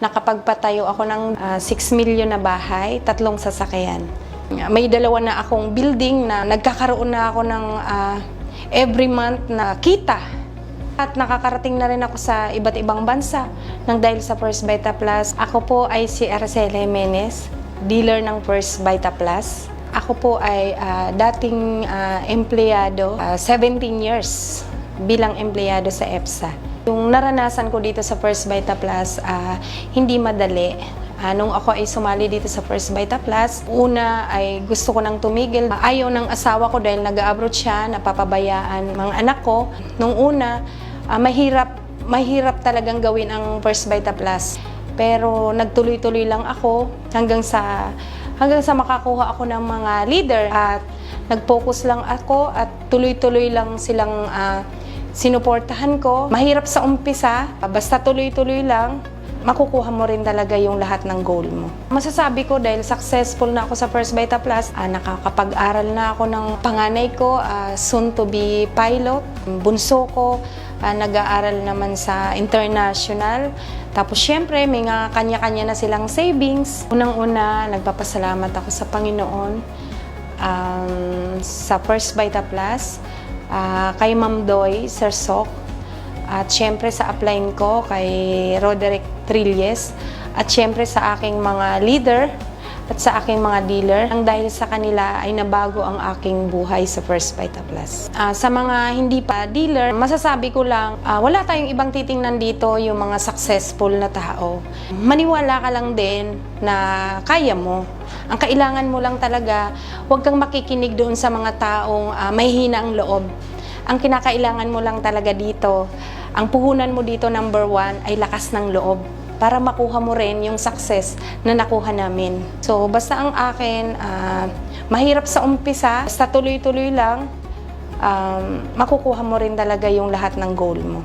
nakapagpatayo ako ng 6 million na bahay, 3 sasakyan. May 2 na akong building na nagkakaroon na ako ng every month na kita. At nakakarating na rin ako sa iba't ibang bansa nang dahil sa First Vita Plus. Ako po ay si Araceli Jimenez, dealer ng First Vita Plus. Ako po ay dating empleyado, 17 years bilang empleyado sa EPSA. Yung naranasan ko dito sa First Vita Plus, hindi madali. Nung ako ay sumali dito sa First Vita Plus, una ay gusto ko nang tumigil. Ayaw ng asawa ko dahil nag-abroad siya, napapabayaan mga anak ko. Nung una, mahirap talagang gawin ang First Vita Plus. Pero nagtuloy-tuloy lang ako hanggang sa makakuha ako ng mga leader. At nag-focus lang ako at tuloy-tuloy lang silang sinuportahan ko. Mahirap sa umpisa, basta tuloy-tuloy lang, makukuha mo rin talaga yung lahat ng goal mo. Masasabi ko dahil successful na ako sa First Vita Plus, nakakapag-aral na ako ng panganay ko, soon to be pilot. Bunso ko, nag-aaral naman sa international. Tapos syempre, may nga kanya-kanya na silang savings. Unang-una, nagpapasalamat ako sa Panginoon, sa First Vita Plus, kay Ma'am Doy, Sir Sok, at syempre sa upline ko kay Roderick Trilles, at syempre sa aking mga leader at sa aking mga dealer. Ang dahil sa kanila ay nabago ang aking buhay sa First Vita Plus. Sa mga hindi pa dealer, masasabi ko lang, wala tayong ibang titingnan dito, yung mga successful na tao. Maniwala ka lang din na kaya mo. Ang kailangan mo lang talaga, huwag kang makikinig doon sa mga taong may hina ang loob. Ang kinakailangan mo lang talaga dito, ang puhunan mo dito, number 1, ay lakas ng loob para makuha mo rin yung success na nakuha namin. So, basta ang akin, mahirap sa umpisa, basta tuloy-tuloy lang, makukuha mo rin talaga yung lahat ng goal mo.